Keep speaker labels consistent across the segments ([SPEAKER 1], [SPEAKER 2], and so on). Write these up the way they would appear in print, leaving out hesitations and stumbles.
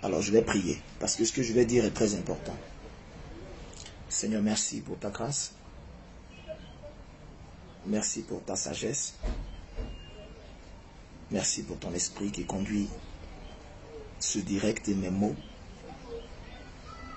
[SPEAKER 1] Alors je vais prier, parce que ce que je vais dire est très important. Seigneur, merci pour ta grâce. Merci pour ta sagesse. Merci pour ton esprit qui conduit ce direct et mes mots.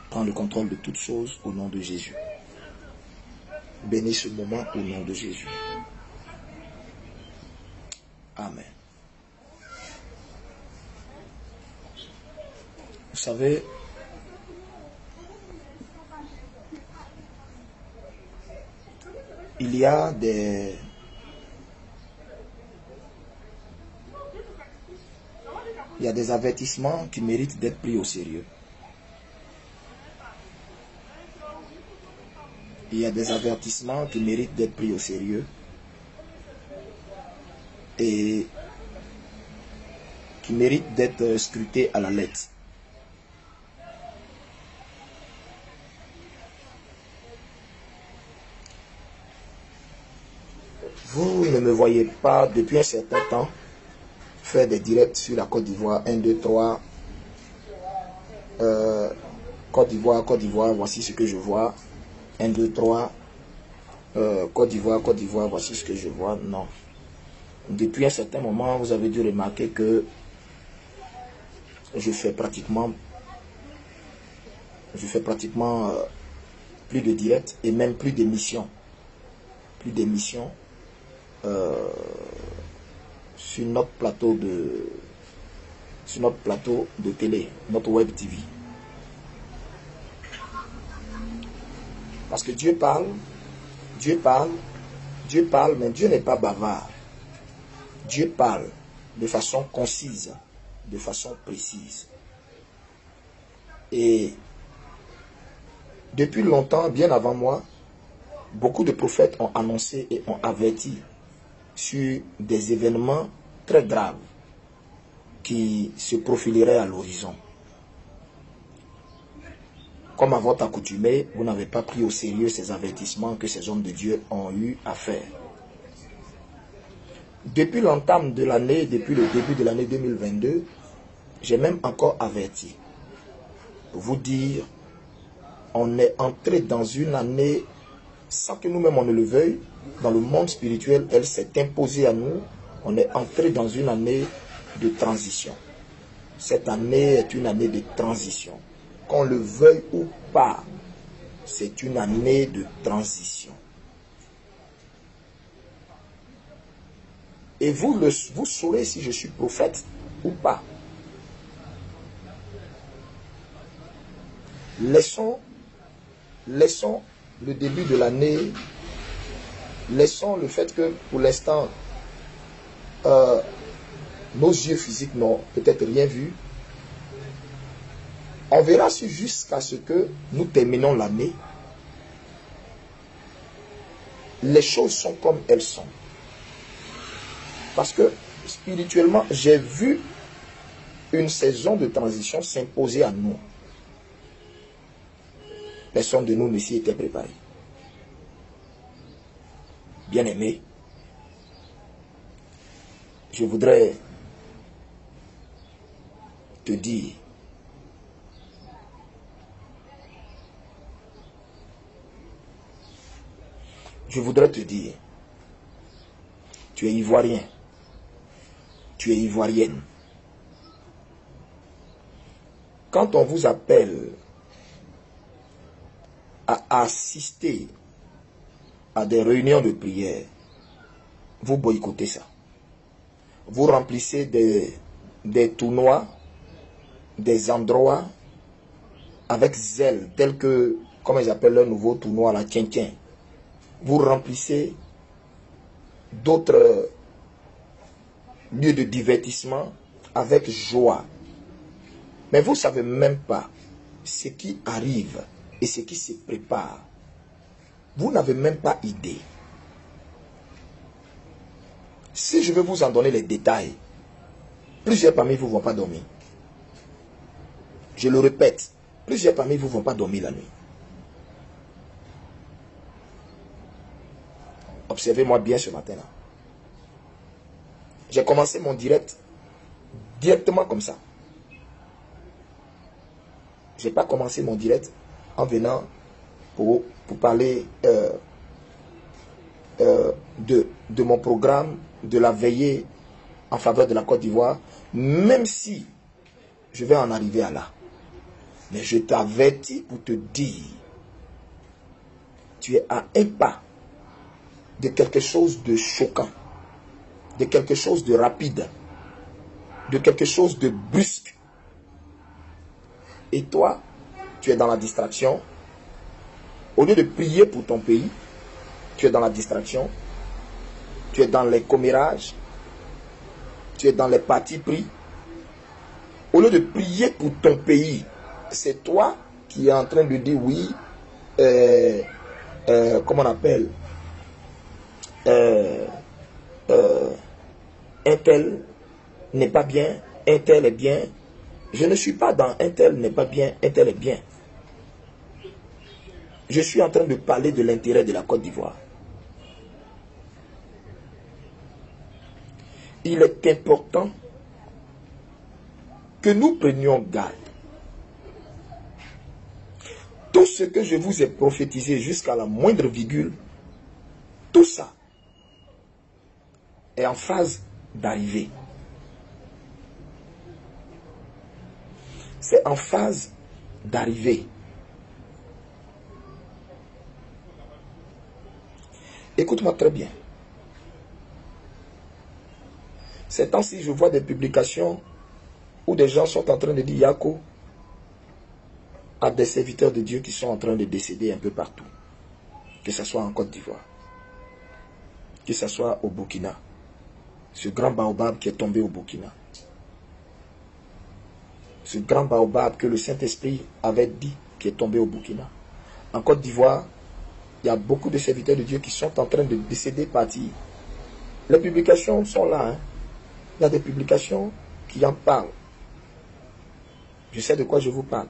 [SPEAKER 1] Prends le contrôle de toutes choses au nom de Jésus. Bénis ce moment au nom de Jésus. Amen. Vous savez, il y a des avertissements qui méritent d'être pris au sérieux. Il y a des avertissements qui méritent d'être pris au sérieux et qui méritent d'être scrutés à la lettre. Vous ne me voyez pas depuis un certain temps faire des directs sur la Côte d'Ivoire. 1, 2, 3. Côte d'Ivoire, voici ce que je vois. 1, 2, 3. Côte d'Ivoire, voici ce que je vois. Non. Depuis un certain moment, vous avez dû remarquer que je fais pratiquement plus de directs et même plus d'émissions. Sur notre plateau de télé, notre web TV. Parce que Dieu parle, mais Dieu n'est pas bavard. Dieu parle de façon concise, de façon précise. Et depuis longtemps, bien avant moi, beaucoup de prophètes ont annoncé et ont averti sur des événements très graves qui se profileraient à l'horizon. Comme à votre accoutumée, vous n'avez pas pris au sérieux ces avertissements que ces hommes de Dieu ont eu à faire. Depuis l'entame de l'année, depuis le début de l'année 2022, j'ai même encore averti. Pour vous dire, on est entré dans une année, sans que nous-mêmes on ne le veuille, dans le monde spirituel, elle s'est imposée à nous. On est entré dans une année de transition. Cette année est une année de transition. Qu'on le veuille ou pas, c'est une année de transition. Et vous saurez si je suis prophète ou pas. Laissons le début de l'année, laissons le fait que pour l'instant, nos yeux physiques n'ont peut-être rien vu. On verra si jusqu'à ce que nous terminons l'année, les choses sont comme elles sont. Parce que spirituellement, j'ai vu une saison de transition s'imposer à nous. Personne de nous ne s'y était préparé. Bien-aimé, je voudrais te dire tu es ivoirien, tu es ivoirienne. Quand on vous appelle à assister à des réunions de prière, vous boycottez ça. Vous remplissez des tournois, des endroits avec zèle, tels que, comment ils appellent leur nouveau tournoi, la Tien-Tien. Vous remplissez d'autres lieux de divertissement avec joie. Mais vous ne savez même pas ce qui arrive et ce qui se prépare. Vous n'avez même pas idée. Si je veux vous en donner les détails, plusieurs parmi vous ne vont pas dormir. Je le répète, plusieurs parmi vous ne vont pas dormir la nuit. Observez-moi bien ce matin-là. J'ai commencé mon direct directement comme ça. Je n'ai pas commencé mon direct en venant pour parler de mon programme, de la veillée en faveur de la Côte d'Ivoire, même si je vais en arriver à là. Mais je t'avertis pour te dire, tu es à un pas de quelque chose de choquant, de quelque chose de rapide, de quelque chose de brusque. Et toi, tu es dans la distraction. Au lieu de prier pour ton pays, tu es dans la distraction. Tu es dans les commérages. Tu es dans les partis pris. Au lieu de prier pour ton pays, c'est toi qui es en train de dire oui, comment on appelle, un tel n'est pas bien, un tel est bien. Je ne suis pas dans un tel n'est pas bien, un tel est bien. Je suis en train de parler de l'intérêt de la Côte d'Ivoire. Il est important que nous prenions garde. Tout ce que je vous ai prophétisé jusqu'à la moindre virgule, tout ça est en phase d'arrivée. C'est en phase d'arrivée. Écoute-moi très bien. Ces temps-ci, je vois des publications où des gens sont en train de dire Yako à des serviteurs de Dieu qui sont en train de décéder un peu partout. Que ce soit en Côte d'Ivoire, que ce soit au Burkina. Ce grand baobab qui est tombé au Burkina. Ce grand baobab que le Saint-Esprit avait dit qui est tombé au Burkina. En Côte d'Ivoire, il y a beaucoup de serviteurs de Dieu qui sont en train de décéder, partir. Les publications sont là. Hein. Il y a des publications qui en parlent. Je sais de quoi je vous parle.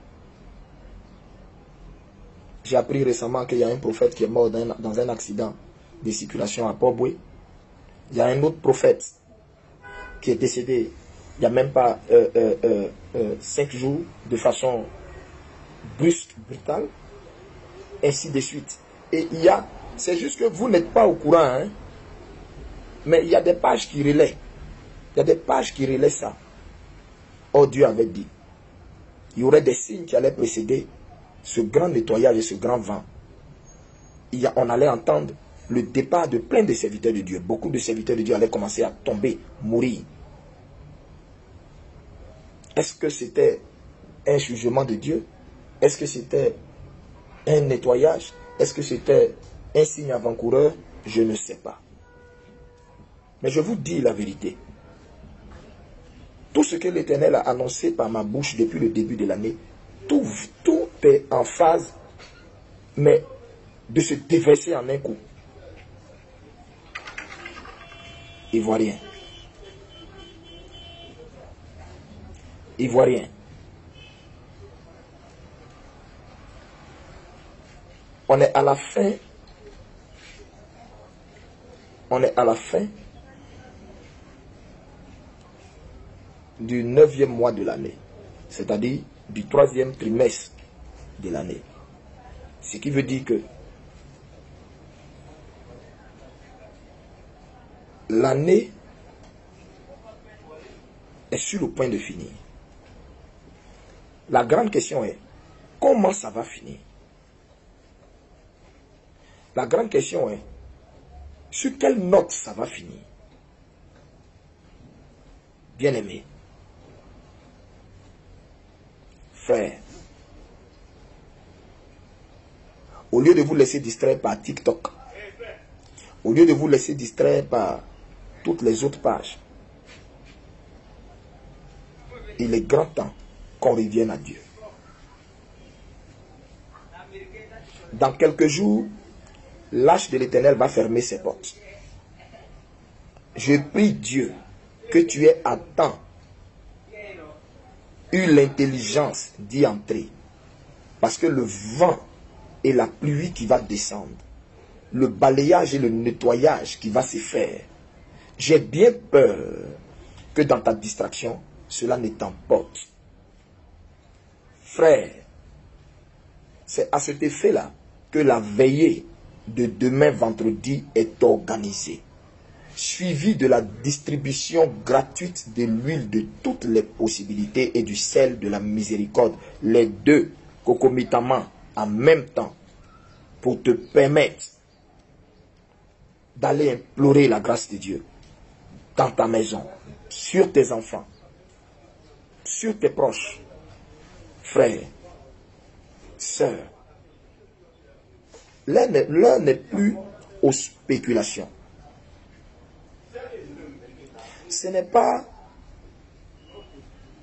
[SPEAKER 1] J'ai appris récemment qu'il y a un prophète qui est mort dans un accident de circulation à Port-Boué. Il y a un autre prophète qui est décédé il n'y a même pas 5 jours de façon brusque, brutale, ainsi de suite. Et c'est juste que vous n'êtes pas au courant, hein, mais il y a des pages qui relaient. Il y a des pages qui relaient ça. Oh, Dieu avait dit, il y aurait des signes qui allaient précéder ce grand nettoyage et ce grand vent. On allait entendre le départ de plein de serviteurs de Dieu. Beaucoup de serviteurs de Dieu allaient commencer à tomber, mourir. Est-ce que c'était un jugement de Dieu? Est-ce que c'était un nettoyage? Est-ce que c'était un signe avant-coureur? Je ne sais pas. Mais je vous dis la vérité. Tout ce que l'Éternel a annoncé par ma bouche depuis le début de l'année, tout est en phase, mais de se déverser en un coup. Ivoirien. Ivoirien. On est à la fin. On est à la fin du 9e mois de l'année. C'est-à-dire du 3e trimestre de l'année. Ce qui veut dire que l'année est sur le point de finir. La grande question est, comment ça va finir? La grande question est, sur quelle note ça va finir? Bien-aimé, frère, au lieu de vous laisser distraire par TikTok, au lieu de vous laisser distraire par toutes les autres pages, il est grand temps qu'on revienne à Dieu. Dans quelques jours, l'arche de l'Éternel va fermer ses portes. Je prie Dieu que tu aies à temps eu l'intelligence d'y entrer. Parce que le vent et la pluie qui va descendre, le balayage et le nettoyage qui va se faire, j'ai bien peur que dans ta distraction, cela ne t'emporte. Frère, C'est à cet effet-là que la veillée de demain vendredi est organisée, suivie de la distribution gratuite de l'huile de toutes les possibilités et du sel de la miséricorde, les deux concomitamment en même temps, pour te permettre d'aller implorer la grâce de Dieu dans ta maison, sur tes enfants, sur tes proches, frères, sœurs. L'heure n'est plus aux spéculations. Ce n'est pas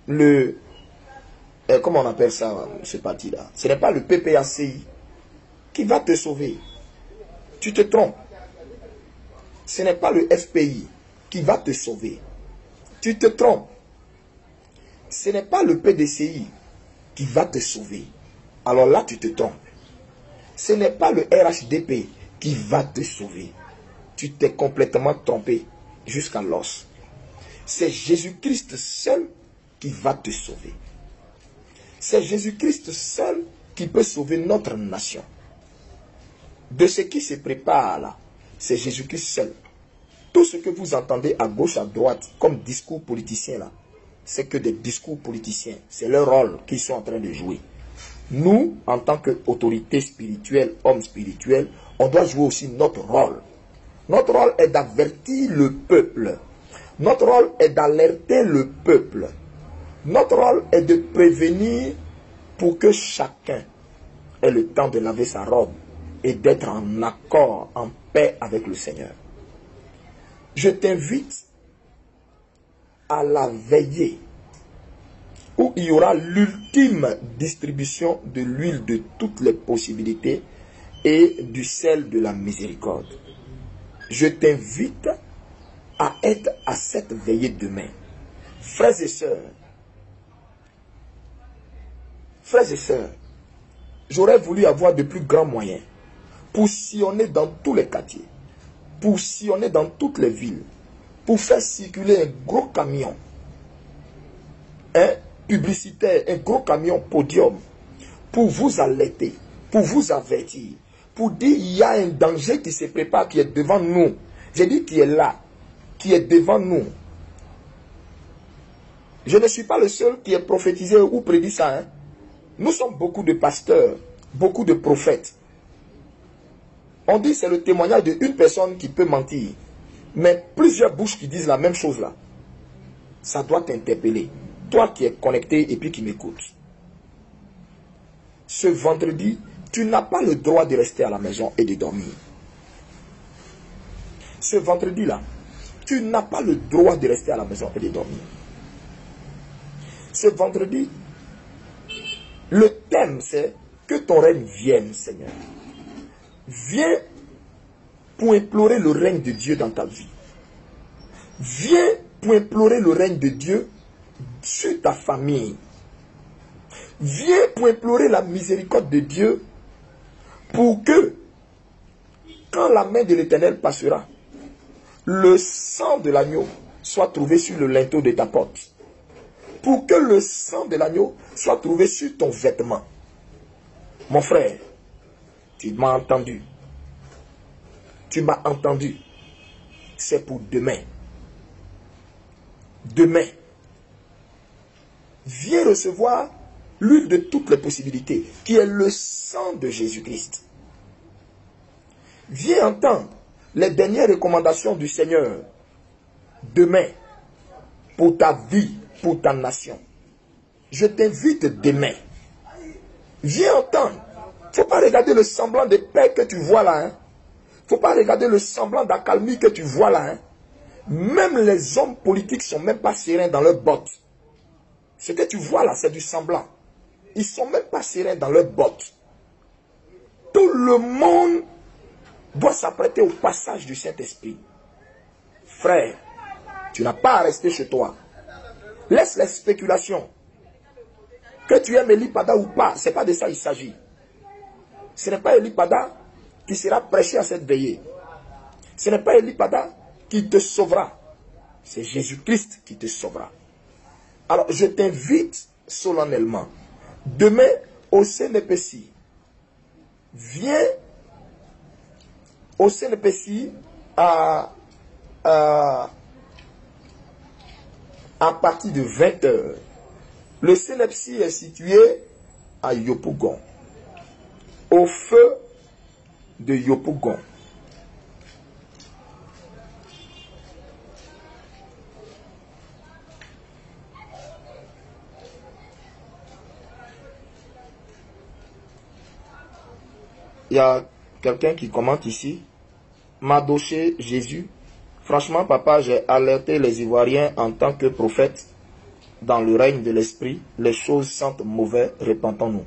[SPEAKER 1] le... comment on appelle ça, ce parti-là? Ce n'est pas le PPACI qui va te sauver. Tu te trompes. Ce n'est pas le FPI qui va te sauver. Tu te trompes. Ce n'est pas le PDCI qui va te sauver. Alors là, tu te trompes. Ce n'est pas le RHDP qui va te sauver. Tu t'es complètement trompé jusqu'à l'os. C'est Jésus-Christ seul qui va te sauver. C'est Jésus-Christ seul qui peut sauver notre nation. De ce qui se prépare là, c'est Jésus-Christ seul. Tout ce que vous entendez à gauche, à droite, comme discours politiciens là, c'est que des discours politiciens. C'est leur rôle qu'ils sont en train de jouer. Nous, en tant qu'autorité spirituelle, hommes spirituels, on doit jouer aussi notre rôle. Notre rôle est d'avertir le peuple. Notre rôle est d'alerter le peuple. Notre rôle est de prévenir pour que chacun ait le temps de laver sa robe et d'être en accord, en paix avec le Seigneur. Je t'invite à la veillée où il y aura l'ultime distribution de l'huile de toutes les possibilités et du sel de la miséricorde. Je t'invite à être à cette veillée demain. Frères et sœurs, j'aurais voulu avoir de plus grands moyens pour sillonner dans tous les quartiers, pour sillonner dans toutes les villes, pour faire circuler un gros camion, publicitaire, un gros camion podium, pour vous alerter, pour vous avertir, pour dire il y a un danger qui se prépare, qui est devant nous. J'ai dit qui est là, qui est devant nous. Je ne suis pas le seul qui est prophétisé ou prédit ça. Nous sommes beaucoup de pasteurs, beaucoup de prophètes. On dit que c'est le témoignage d'une personne qui peut mentir. Mais plusieurs bouches qui disent la même chose là. Ça doit t'interpeller. Toi qui es connecté et puis qui m'écoutes. Ce vendredi, tu n'as pas le droit de rester à la maison et de dormir. Ce vendredi-là, tu n'as pas le droit de rester à la maison et de dormir. Ce vendredi, le thème c'est que ton règne vienne, Seigneur. Viens pour implorer le règne de Dieu dans ta vie. Viens pour implorer le règne de Dieu sur ta famille. Viens pour implorer la miséricorde de Dieu pour que, quand la main de l'Éternel passera, le sang de l'agneau soit trouvé sur le linteau de ta porte. Pour que le sang de l'agneau soit trouvé sur ton vêtement. Mon frère, tu m'as entendu. Tu m'as entendu. C'est pour demain. Demain. Viens recevoir l'huile de toutes les possibilités, qui est le sang de Jésus-Christ. Viens entendre les dernières recommandations du Seigneur. Demain. Pour ta vie, pour ta nation. Je t'invite demain. Viens entendre. Il ne faut pas regarder le semblant de paix que tu vois là. Il ne faut pas regarder le semblant d'accalmie que tu vois là. Même les hommes politiques ne sont même pas sereins dans leurs bottes. Ce que tu vois là, c'est du semblant. Ils ne sont même pas sereins dans leurs bottes. Tout le monde doit s'apprêter au passage du Saint-Esprit. Frère, tu n'as pas à rester chez toi. Laisse les spéculations. Que tu aimes Eli Pada ou pas, ce n'est pas de ça qu'il s'agit. Ce n'est pas Eli Pada qui sera prêché à cette veillée. Ce n'est pas Eli Pada qui te sauvera. C'est Jésus-Christ qui te sauvera. Alors, je t'invite solennellement, demain au CNPC, Viens au CNPC à partir de 20h. Le CNPC est situé à Yopougon, au feu de Yopougon. Il y a quelqu'un qui commente ici. Madoché Jésus. Franchement, papa, j'ai alerté les Ivoiriens en tant que prophète. Dans le règne de l'esprit, les choses sentent mauvais, repentons-nous.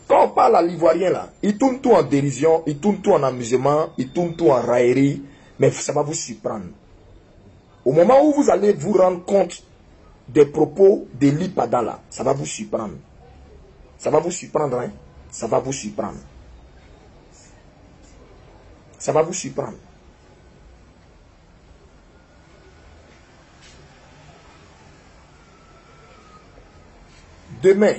[SPEAKER 1] Quand on parle à l'Ivoirien là, il tourne tout en dérision, il tourne tout en amusement, il tourne tout en raillerie, mais ça va vous surprendre. Au moment où vous allez vous rendre compte des propos d'Eli Pada là, ça va vous surprendre. Ça va vous surprendre, hein? Ça va vous surprendre. Ça va vous surprendre. Demain,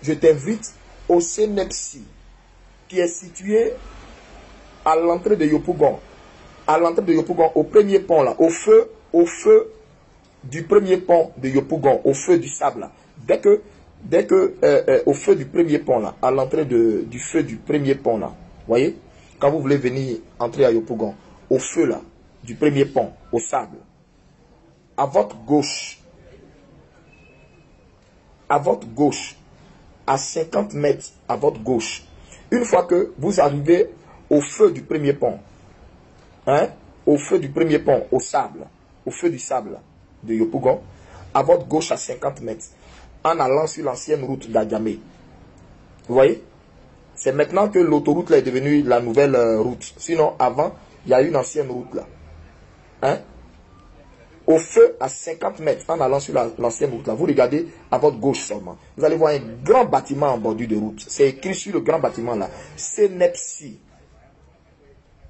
[SPEAKER 1] je t'invite au CNEPSI, qui est situé à l'entrée de Yopougon. À l'entrée de Yopougon, au premier pont là, au feu du premier pont de Yopougon, au feu du sable là. Dès que au feu du premier pont là, à l'entrée du feu du premier pont là, voyez, quand vous voulez venir entrer à Yopougon, au feu là, du premier pont, au sable, à votre gauche, à 50 mètres à votre gauche, une fois que vous arrivez au feu du premier pont, hein, au feu du premier pont, au sable, au feu du sable de Yopougon, à votre gauche à 50 mètres, en allant sur l'ancienne route d'Adjamé. Vous voyez? C'est maintenant que l'autoroute là est devenue la nouvelle route. Sinon, avant, il y a une ancienne route là. Hein? Au feu à 50 mètres, en allant sur l'ancienne route là, vous regardez à votre gauche seulement. Vous allez voir un grand bâtiment en bordure de route. C'est écrit sur le grand bâtiment là, CNEPSI.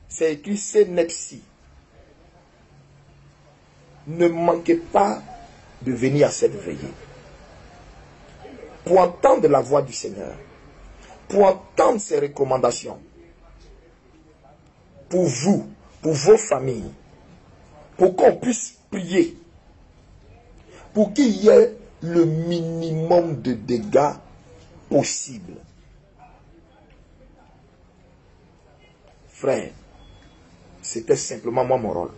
[SPEAKER 1] C'est écrit CNEPSI. Ne manquez pas de venir à cette veillée. Pour entendre la voix du Seigneur. Pour entendre ses recommandations. Pour vous, pour vos familles. Pour qu'on puisse prier. Pour qu'il y ait le minimum de dégâts possible. Frère, c'était simplement moi mon rôle.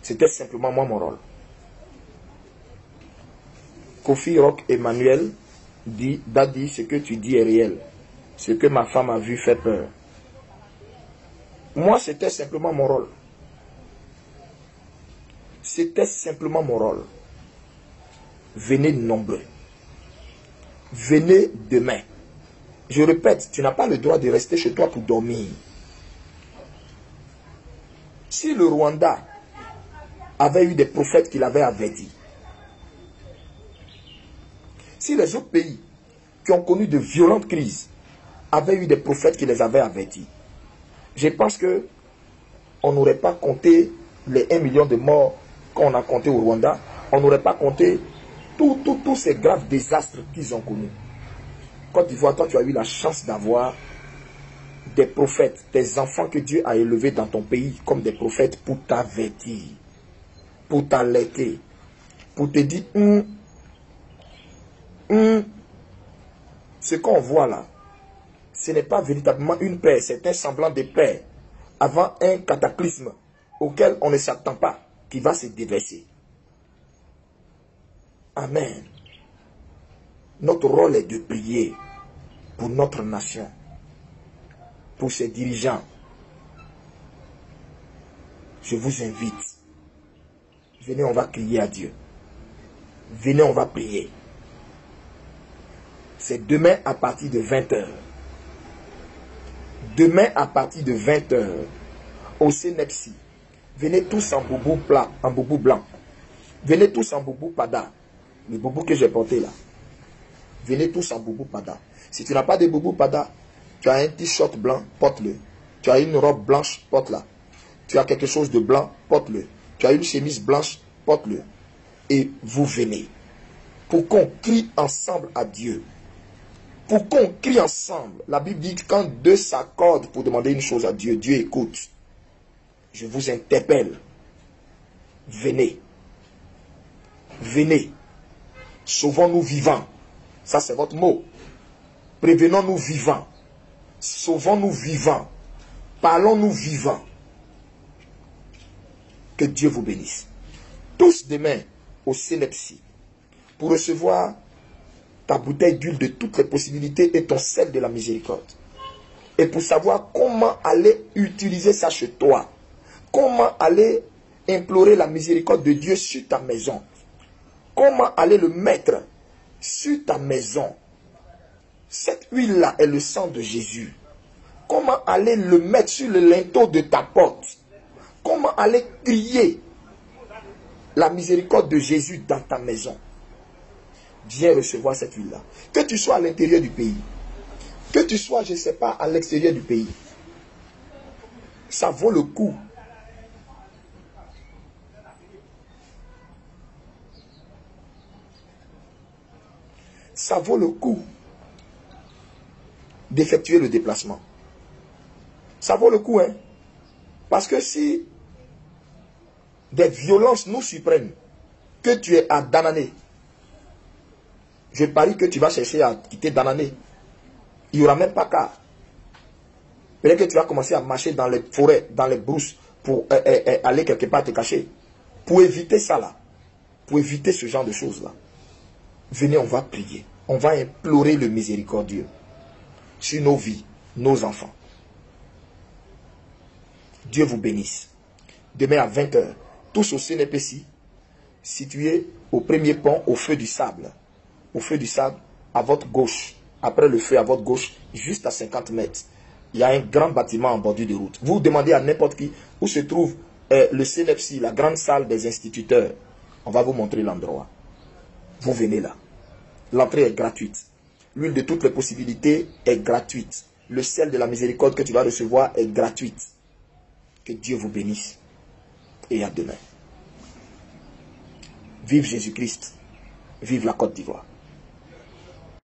[SPEAKER 1] C'était simplement moi mon rôle. Kofi Rock Emmanuel dit, Daddy, ce que tu dis est réel. Ce que ma femme a vu fait peur. Moi, c'était simplement mon rôle. C'était simplement mon rôle. Venez nombreux. Venez demain. Je répète, tu n'as pas le droit de rester chez toi pour dormir. Si le Rwanda avait eu des prophètes qui l'avaient averti, si les autres pays qui ont connu de violentes crises avaient eu des prophètes qui les avaient avertis, je pense que on n'aurait pas compté les 1 million de morts qu'on a compté au Rwanda, on n'aurait pas compté tous ces graves désastres qu'ils ont connus. Côte d'Ivoire, toi tu as eu la chance d'avoir des prophètes, des enfants que Dieu a élevés dans ton pays comme des prophètes pour t'avertir, pour t'alerter, pour te dire ce qu'on voit là, ce n'est pas véritablement une paix, c'est un semblant de paix avant un cataclysme auquel on ne s'attend pas, qui va se déverser. Amen. Notre rôle est de prier pour notre nation, pour ses dirigeants. Je vous invite. Venez, on va crier à Dieu. Venez, on va prier. C'est demain à partir de 20h. Demain à partir de 20h, au CNEPSI. Venez tous en boubou plat, en boubou blanc. Venez tous en boubou pada. Le boubou que j'ai porté là. Venez tous en boubou pada. Si tu n'as pas de boubou pada, tu as un t-shirt blanc, porte-le. Tu as une robe blanche, porte-la. Tu as quelque chose de blanc, porte-le. Tu as une chemise blanche, porte-le. Et vous venez. Pour qu'on crie ensemble à Dieu. pour qu'on crie ensemble. La Bible dit que quand deux s'accordent pour demander une chose à Dieu, Dieu écoute. Je vous interpelle. Venez. Venez. Sauvons-nous vivants. Ça, c'est votre mot. Prévenons-nous vivants. Sauvons-nous vivants. Parlons-nous vivants. Que Dieu vous bénisse. Tous demain au Célepsi pour recevoir ta bouteille d'huile de toutes les possibilités et ton sel de la miséricorde. Et pour savoir comment aller utiliser ça chez toi. Comment aller implorer la miséricorde de Dieu sur ta maison. Comment aller le mettre sur ta maison. Cette huile-là est le sang de Jésus. Comment aller le mettre sur le linteau de ta porte. Comment aller crier la miséricorde de Jésus dans ta maison. Viens recevoir cette huile-là. Que tu sois à l'intérieur du pays. Que tu sois, je ne sais pas, à l'extérieur du pays. Ça vaut le coup. Ça vaut le coup d'effectuer le déplacement. Ça vaut le coup, hein. Parce que si des violences nous surprennent, que tu es à Danané, je parie que tu vas chercher à quitter Danané. Il n'y aura même pas qu'à. Peut-être que tu vas commencer à marcher dans les forêts, dans les brousses, pour aller quelque part te cacher. Pour éviter ça là. Pour éviter ce genre de choses là. Venez, on va prier. On va implorer le miséricordieux sur nos vies, nos enfants. Dieu vous bénisse. Demain à 20 h, tous au CNPC, situé au premier pont, au feu du sable. Au feu du sable, à votre gauche. Après le feu, à votre gauche, juste à 50 mètres. Il y a un grand bâtiment en bordure de route. Vous demandez à n'importe qui où se trouve le CNPC, la grande salle des instituteurs. On va vous montrer l'endroit. Vous venez là. L'entrée est gratuite. L'huile de toutes les possibilités est gratuite. Le sel de la miséricorde que tu vas recevoir est gratuite. Que Dieu vous bénisse. Et à demain. Vive Jésus-Christ. Vive la Côte d'Ivoire.